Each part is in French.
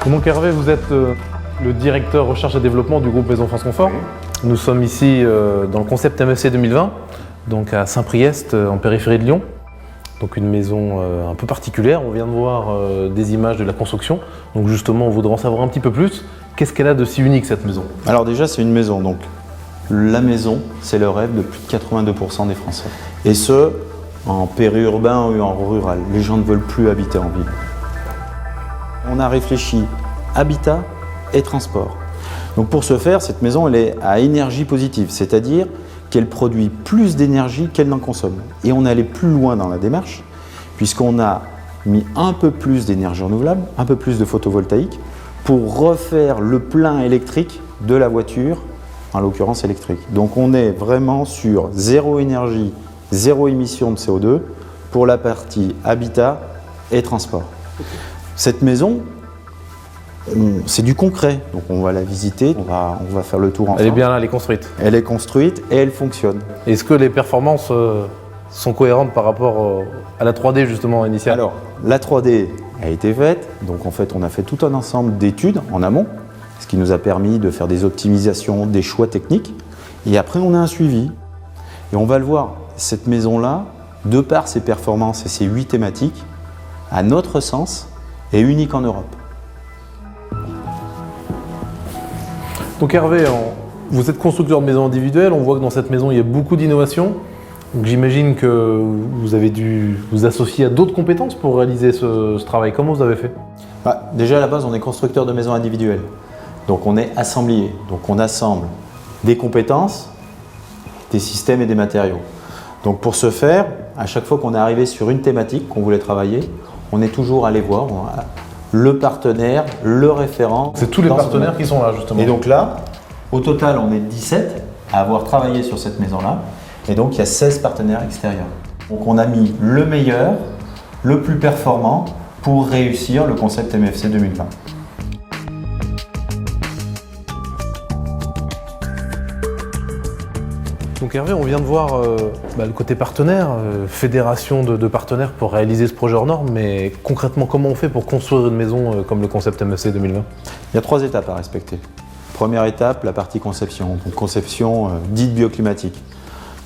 Donc Hervé, vous êtes le directeur recherche et développement du groupe Maison France Confort. Nous sommes ici dans le concept MFC 2020, donc à Saint-Priest, en périphérie de Lyon. Donc une maison un peu particulière. On vient de voir des images de la construction. Donc justement, on voudrait en savoir un petit peu plus. Qu'est-ce qu'elle a de si unique, cette maison? Alors déjà, c'est une maison. Donc la maison, c'est le rêve de plus de 82% des Français. Et ce, en périurbain ou en rural. Les gens ne veulent plus habiter en ville. On a réfléchi habitat et transport. Donc pour ce faire, cette maison, elle est à énergie positive, c'est-à-dire qu'elle produit plus d'énergie qu'elle n'en consomme. Et on est allé plus loin dans la démarche, puisqu'on a mis un peu plus d'énergie renouvelable, un peu plus de photovoltaïque, pour refaire le plein électrique de la voiture, en l'occurrence électrique. Donc on est vraiment sur zéro énergie, zéro émission de CO2 pour la partie habitat et transport. Cette maison, c'est du concret, donc on va la visiter, on va faire le tour ensemble. Elle est bien là, elle est construite. Elle est construite et elle fonctionne. Est-ce que les performances sont cohérentes par rapport à la 3D justement initiale? Alors, la 3D a été faite, donc en fait on a fait tout un ensemble d'études en amont, ce qui nous a permis de faire des optimisations, des choix techniques, et après on a un suivi. Et on va le voir, cette maison-là, de par ses performances et ses 8 thématiques, à notre sens, est unique en Europe. Donc Hervé, vous êtes constructeur de maisons individuelles, on voit que dans cette maison il y a beaucoup d'innovations. Donc j'imagine que vous avez dû vous associer à d'autres compétences pour réaliser ce travail. Comment vous avez fait? Déjà à la base on est constructeur de maisons individuelles. Donc on est assemblier, donc on assemble des compétences, des systèmes et des matériaux. Donc pour ce faire, à chaque fois qu'on est arrivé sur une thématique qu'on voulait travailler, on est toujours allé voir le partenaire, le référent. C'est tous les partenaires qui sont là justement. Et donc là, au total, on est 17 à avoir travaillé sur cette maison-là. Et donc il y a 16 partenaires extérieurs. Donc on a mis le meilleur, le plus performant pour réussir le concept MFC 2020. Donc Hervé, on vient de voir le côté partenaire, fédération de partenaires pour réaliser ce projet hors norme, mais concrètement, comment on fait pour construire une maison comme le concept MFC 2020? Il y a 3 étapes à respecter. Première étape, la partie conception, donc conception dite bioclimatique.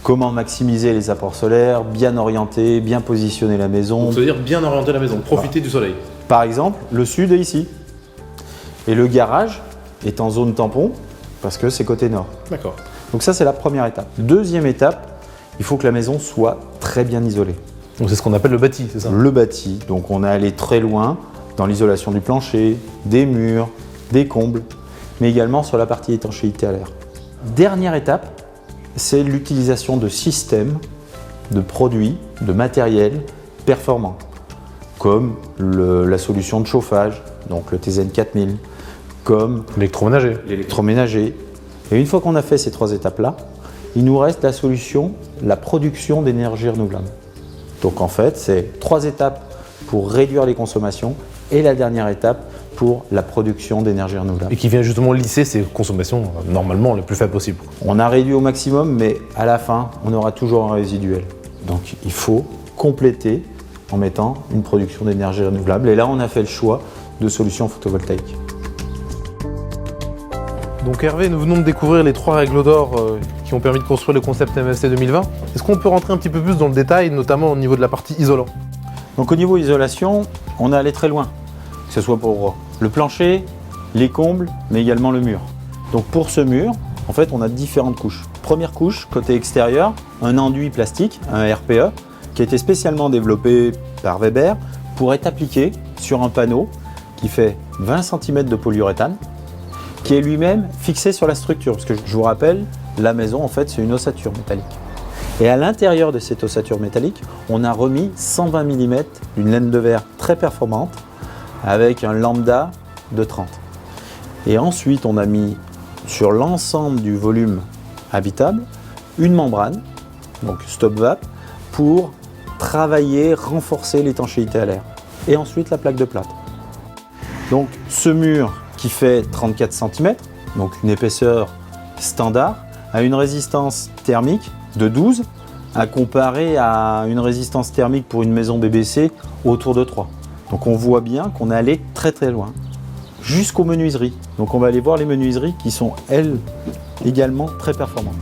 Comment maximiser les apports solaires, bien orienter, bien positionner la maison. Donc, c'est-à-dire bien orienter la maison, profiter du soleil. Par exemple, le sud est ici. Et le garage est en zone tampon parce que c'est côté nord. D'accord. Donc ça, c'est la première étape. Deuxième étape, il faut que la maison soit très bien isolée. Donc c'est ce qu'on appelle le bâti, c'est ça? Le bâti. Donc on est allé très loin dans l'isolation du plancher, des murs, des combles, mais également sur la partie étanchéité à l'air. Dernière étape, c'est l'utilisation de systèmes, de produits, de matériel performants, comme la solution de chauffage, donc le TZN 4000, comme l'électroménager. Et une fois qu'on a fait ces 3 étapes-là, il nous reste la solution, la production d'énergie renouvelable. Donc en fait, c'est 3 étapes pour réduire les consommations et la dernière étape pour la production d'énergie renouvelable. Et qui vient justement lisser ces consommations normalement les plus faibles possibles. On a réduit au maximum, mais à la fin, on aura toujours un résiduel. Donc il faut compléter en mettant une production d'énergie renouvelable. Et là, on a fait le choix de solutions photovoltaïques. Donc Hervé, nous venons de découvrir les 3 règles d'or qui ont permis de construire le concept MFC 2020. Est-ce qu'on peut rentrer un petit peu plus dans le détail, notamment au niveau de la partie isolant? Donc au niveau isolation, on est allé très loin, que ce soit pour le plancher, les combles, mais également le mur. Donc pour ce mur, en fait, on a différentes couches. Première couche, côté extérieur, un enduit plastique, un RPE, qui a été spécialement développé par Weber pour être appliqué sur un panneau qui fait 20 cm de polyuréthane, qui est lui-même fixé sur la structure. Parce que je vous rappelle, la maison, en fait, c'est une ossature métallique. Et à l'intérieur de cette ossature métallique, on a remis 120 mm d'une laine de verre très performante avec un lambda de 30. Et ensuite, on a mis sur l'ensemble du volume habitable une membrane, donc stop vap, pour travailler, renforcer l'étanchéité à l'air. Et ensuite, la plaque de plâtre. Donc, ce mur qui fait 34 cm, donc une épaisseur standard, a une résistance thermique de 12, à comparer à une résistance thermique pour une maison BBC autour de 3. Donc on voit bien qu'on est allé très très loin. jusqu'aux menuiseries. Donc on va aller voir les menuiseries qui sont, elles, également très performantes.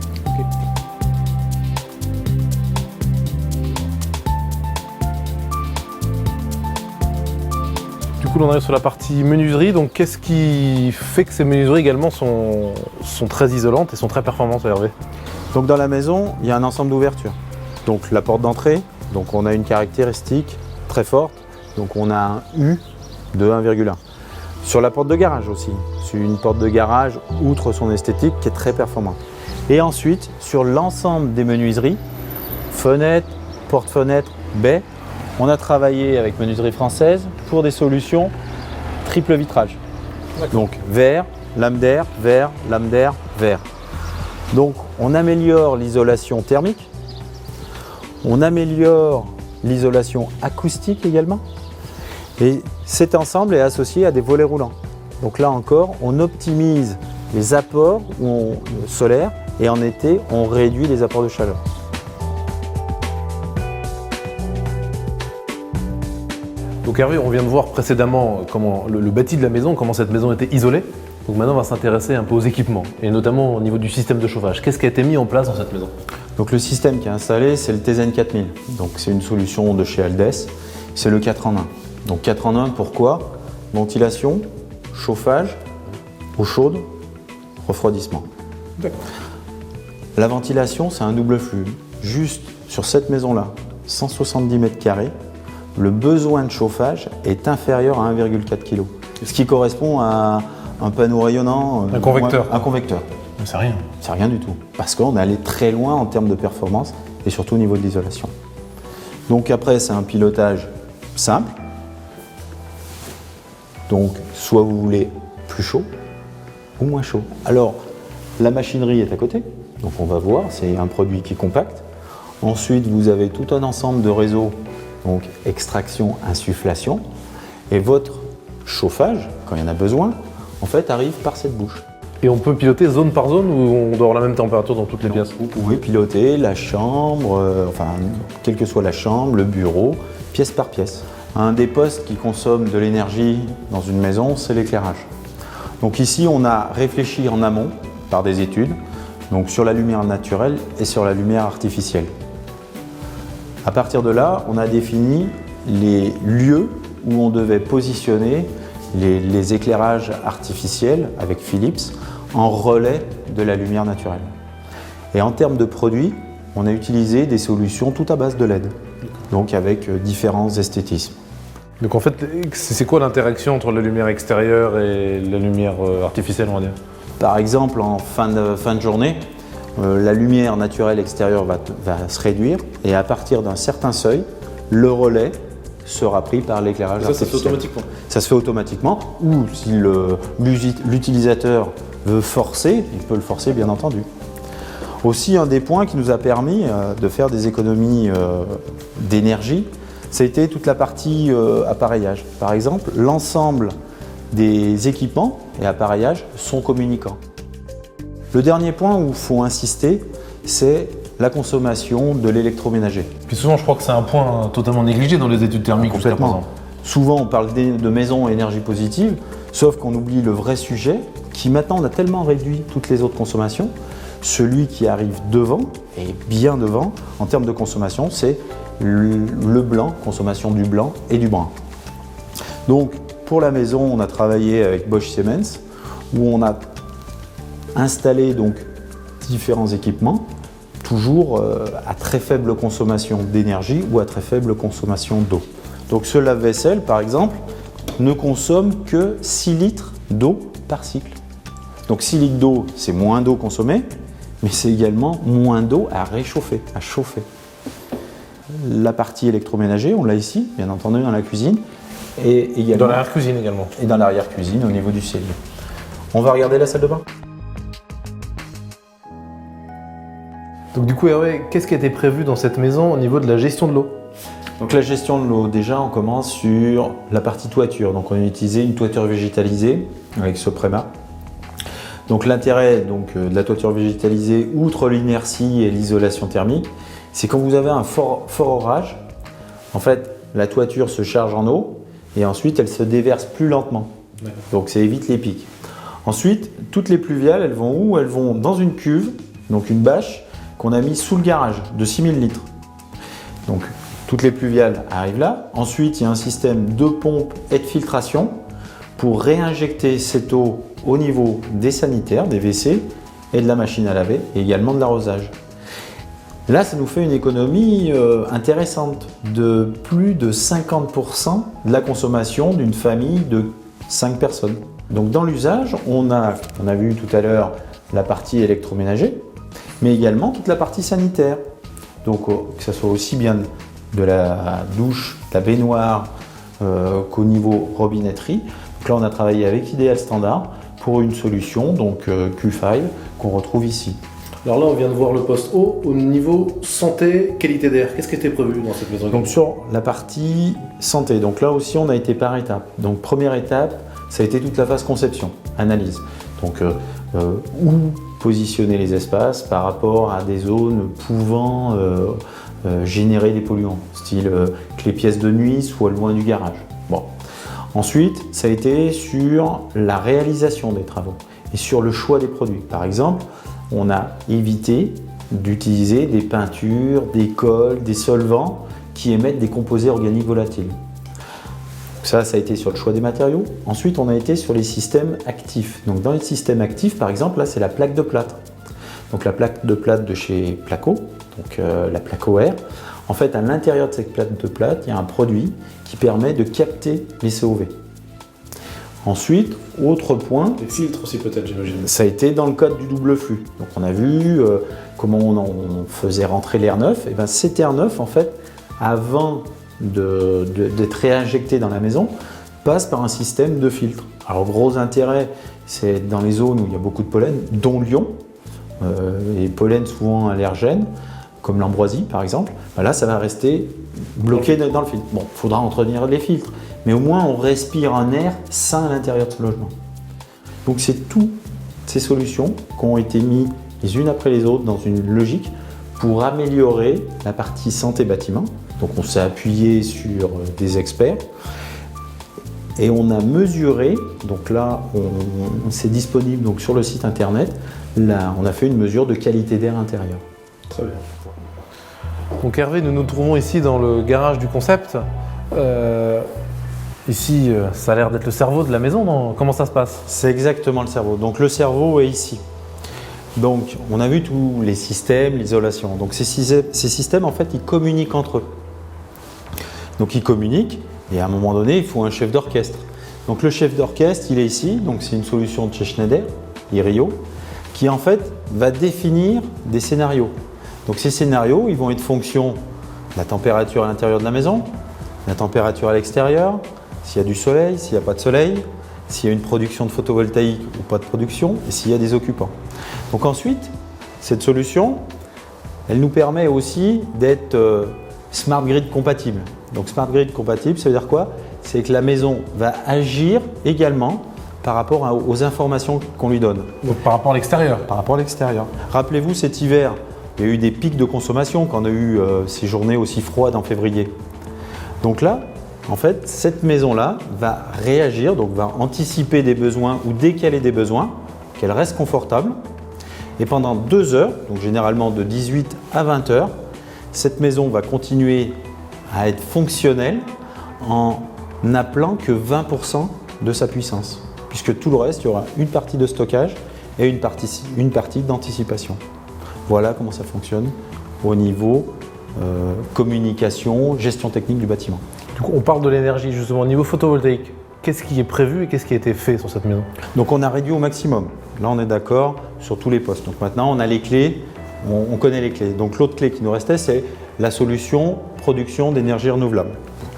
Du coup, on arrive sur la partie menuiserie. Donc, qu'est-ce qui fait que ces menuiseries également sont très isolantes et sont très performantes, Hervé? Donc dans la maison, il y a un ensemble d'ouvertures. Donc la porte d'entrée, donc on a une caractéristique très forte. Donc on a un U de 1,1. Sur la porte de garage aussi, c'est une porte de garage, outre son esthétique, qui est très performante. Et ensuite, sur l'ensemble des menuiseries, fenêtres, porte-fenêtres, baies, on a travaillé avec Menuiserie Française pour des solutions triple vitrage. Donc verre, lame d'air, verre, lame d'air, verre. Donc on améliore l'isolation thermique, on améliore l'isolation acoustique également. Et cet ensemble est associé à des volets roulants. Donc là encore, on optimise les apports solaires et en été, on réduit les apports de chaleur. Donc Hervé, on vient de voir précédemment comment le bâti de la maison, comment cette maison était isolée. Donc maintenant, on va s'intéresser un peu aux équipements, et notamment au niveau du système de chauffage. Qu'est-ce qui a été mis en place dans cette maison? Donc le système qui est installé, c'est le TZN 4000. Donc c'est une solution de chez Aldes. C'est le 4 en 1. Donc 4 en 1, pourquoi? Ventilation, chauffage, eau chaude, refroidissement. La ventilation, c'est un double flux. Juste sur cette maison-là, 170 mètres carrés, le besoin de chauffage est inférieur à 1,4 kg. Ce qui correspond à un panneau rayonnant. Un convecteur. Un convecteur. C'est rien. C'est rien du tout. Parce qu'on est allé très loin en termes de performance et surtout au niveau de l'isolation. Donc après, c'est un pilotage simple. Donc, soit vous voulez plus chaud ou moins chaud. Alors, la machinerie est à côté. Donc, on va voir, c'est un produit qui est compact. Ensuite, vous avez tout un ensemble de réseaux, donc extraction, insufflation. Et votre chauffage, quand il y en a besoin, en fait, arrive par cette bouche. Et on peut piloter zone par zone ou on doit avoir la même température dans toutes les pièces? Vous pouvez piloter la chambre, quelle que soit la chambre, le bureau, pièce par pièce. Un des postes qui consomme de l'énergie dans une maison, c'est l'éclairage. Donc ici, on a réfléchi en amont par des études, donc sur la lumière naturelle et sur la lumière artificielle. À partir de là, on a défini les lieux où on devait positionner les éclairages artificiels avec Philips en relais de la lumière naturelle. Et en termes de produits, on a utilisé des solutions tout à base de LED, donc avec différents esthétismes. Donc en fait, c'est quoi l'interaction entre la lumière extérieure et la lumière artificielle, on va dire? Par exemple, en fin de journée, la lumière naturelle extérieure va se réduire et à partir d'un certain seuil, le relais sera pris par l'éclairage artificiel. Ça se fait automatiquement? Ça se fait automatiquement, ou si l'utilisateur veut forcer, il peut le forcer bien entendu. Aussi, un des points qui nous a permis de faire des économies d'énergie, ça a été toute la partie appareillage. Par exemple, l'ensemble des équipements et appareillages sont communicants. Le dernier point où il faut insister, c'est la consommation de l'électroménager. Puis souvent, je crois que c'est un point totalement négligé dans les études thermiques jusqu'à présent. Souvent, on parle de maisons à énergie positive, sauf qu'on oublie le vrai sujet, qui maintenant on a tellement réduit toutes les autres consommations. Celui qui arrive devant, et bien devant, en termes de consommation, c'est le blanc, consommation du blanc et du brun. Donc, pour la maison, on a travaillé avec Bosch Siemens, où on a installé donc différents équipements, toujours à très faible consommation d'énergie ou à très faible consommation d'eau. Donc ce lave-vaisselle, par exemple, ne consomme que 6 litres d'eau par cycle. Donc 6 litres d'eau, c'est moins d'eau consommée, mais c'est également moins d'eau à réchauffer, à chauffer. La partie électroménager, on l'a ici, bien entendu, dans la cuisine. Et également, dans l'arrière-cuisine également. Et dans l'arrière-cuisine, au niveau du cellier. On va regarder la salle de bain. Donc du coup, Hervé, qu'est-ce qui a été prévu dans cette maison au niveau de la gestion de l'eau? Donc la gestion de l'eau, déjà on commence sur la partie toiture. Donc on a utilisé une toiture végétalisée avec Soprema. Donc l'intérêt de la toiture végétalisée, outre l'inertie et l'isolation thermique, c'est quand vous avez un fort orage, en fait la toiture se charge en eau et ensuite elle se déverse plus lentement. Donc ça évite les pics. Ensuite, toutes les pluviales, elles vont où? Elles vont dans une cuve, donc une bâche, qu'on a mis sous le garage de 6000 litres. Donc toutes les pluviales arrivent là. Ensuite, il y a un système de pompe et de filtration pour réinjecter cette eau au niveau des sanitaires, des WC et de la machine à laver, et également de l'arrosage. Là, ça nous fait une économie intéressante de plus de 50% de la consommation d'une famille de 5 personnes. Donc dans l'usage, on a vu tout à l'heure la partie électroménager, mais également toute la partie sanitaire. Donc que ce soit aussi bien de la douche, de la baignoire, qu'au niveau robinetterie. Donc là, on a travaillé avec Ideal Standard pour une solution, donc Q5, qu'on retrouve ici. Alors là, on vient de voir le poste eau. Au niveau santé, qualité d'air, qu'est-ce qui était prévu dans cette maison? Donc sur la partie santé, donc là aussi, on a été par étapes. Donc première étape, ça a été toute la phase conception, analyse. Donc où positionner les espaces par rapport à des zones pouvant générer des polluants, style que les pièces de nuit soient loin du garage. Bon. Ensuite, ça a été sur la réalisation des travaux et sur le choix des produits. Par exemple, on a évité d'utiliser des peintures, des colles, des solvants qui émettent des composés organiques volatiles. Ça a été sur le choix des matériaux. Ensuite, on a été sur les systèmes actifs. Donc dans les systèmes actifs, par exemple, là, c'est la plaque de plâtre. Donc la plaque de plâtre de chez Placo, donc la Placo Air. En fait, à l'intérieur de cette plaque de plâtre, il y a un produit qui permet de capter les COV. Ensuite, autre point. Des filtres aussi peut-être, j'imagine. Ça a été dans le cadre du double flux. Donc on a vu comment on faisait rentrer l'air neuf. Et bien cet air neuf, en fait, avant d'être réinjecté dans la maison, passe par un système de filtre. Alors gros intérêt, c'est dans les zones où il y a beaucoup de pollen, dont Lyon, et pollen souvent allergènes, comme l'ambroisie par exemple. Ben là, ça va rester bloqué dans le filtre. Bon, il faudra entretenir les filtres, mais au moins on respire un air sain à l'intérieur de ce logement. Donc c'est toutes ces solutions qui ont été mises les unes après les autres dans une logique pour améliorer la partie santé bâtiment. Donc on s'est appuyé sur des experts et on a mesuré, donc là c'est disponible donc sur le site internet, là on a fait une mesure de qualité d'air intérieur. Très bien. Donc Hervé, nous nous trouvons ici dans le garage du concept. Ici, ça a l'air d'être le cerveau de la maison, non? Comment ça se passe? C'est exactement le cerveau. Donc le cerveau est ici. Donc on a vu tous les systèmes, l'isolation. Donc ces systèmes, en fait, ils communiquent entre eux. Donc ils communiquent et à un moment donné, il faut un chef d'orchestre. Donc le chef d'orchestre, il est ici. Donc c'est une solution de chez Schneider, Irio, qui en fait va définir des scénarios. Donc ces scénarios, ils vont être fonction de la température à l'intérieur de la maison, la température à l'extérieur, s'il y a du soleil, s'il n'y a pas de soleil, s'il y a une production de photovoltaïque ou pas de production, et s'il y a des occupants. Donc ensuite, cette solution, elle nous permet aussi d'être Smart Grid compatible. Donc Smart Grid compatible, ça veut dire quoi? C'est que la maison va agir également par rapport aux informations qu'on lui donne. Donc par rapport à l'extérieur? Par rapport à l'extérieur. Rappelez-vous, cet hiver, il y a eu des pics de consommation quand on a eu ces journées aussi froides en février. Donc là, en fait, cette maison-là va réagir, donc va anticiper des besoins ou décaler des besoins, qu'elle reste confortable. Et pendant 2 heures, donc généralement de 18 à 20 heures, cette maison va continuer à être fonctionnelle en n'appelant que 20% de sa puissance. Puisque tout le reste, il y aura une partie de stockage et une partie d'anticipation. Voilà comment ça fonctionne au niveau communication, gestion technique du bâtiment. Du coup, on parle de l'énergie justement au niveau photovoltaïque. Qu'est-ce qui est prévu et qu'est-ce qui a été fait sur cette maison? Donc on a réduit au maximum. Là, on est d'accord sur tous les postes. Donc maintenant, on a les clés, on connaît les clés. Donc l'autre clé qui nous restait, c'est la solution production d'énergie renouvelable.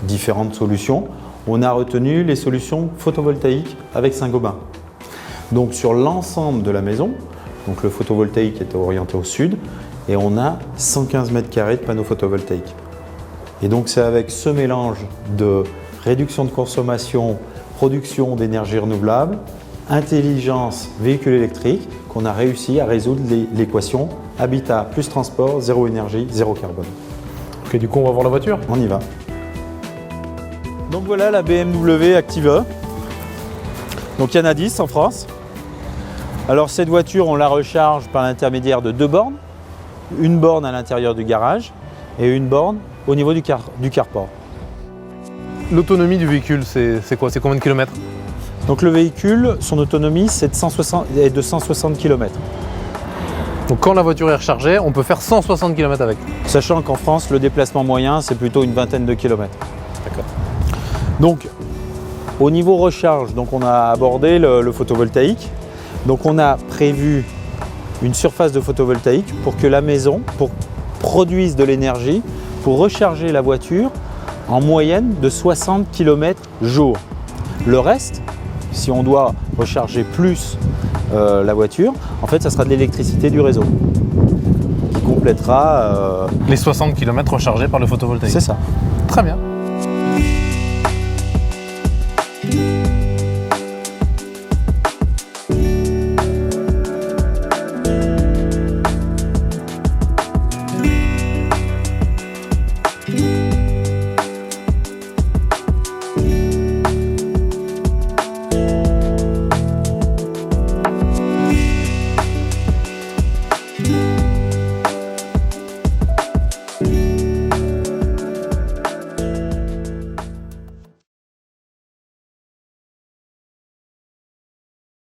Différentes solutions. On a retenu les solutions photovoltaïques avec Saint-Gobain. Donc sur l'ensemble de la maison, donc le photovoltaïque était orienté au sud et on a 115 mètres carrés de panneaux photovoltaïques. Et donc c'est avec ce mélange de réduction de consommation, production d'énergie renouvelable, intelligence véhicule électrique qu'on a réussi à résoudre l'équation habitat plus transport, zéro énergie, zéro carbone. Ok, du coup on va voir la voiture? On y va. Donc voilà la BMW Activa. Donc il y en a 10 en France. Alors cette voiture, on la recharge par l'intermédiaire de 2 bornes. Une borne à l'intérieur du garage et une borne au niveau du carport. L'autonomie du véhicule, c'est quoi? C'est combien de kilomètres? Donc le véhicule, son autonomie, c'est de 160 km. Donc quand la voiture est rechargée, on peut faire 160 km avec. Sachant qu'en France, le déplacement moyen, c'est plutôt une vingtaine de kilomètres. D'accord. Donc, au niveau recharge, donc on a abordé le photovoltaïque. Donc on a prévu une surface de photovoltaïque pour que la maison produise de l'énergie pour recharger la voiture en moyenne de 60 km jour. Le reste, si on doit recharger plus la voiture, en fait ça sera de l'électricité du réseau qui complétera. Les 60 km rechargés par le photovoltaïque. C'est ça. Très bien.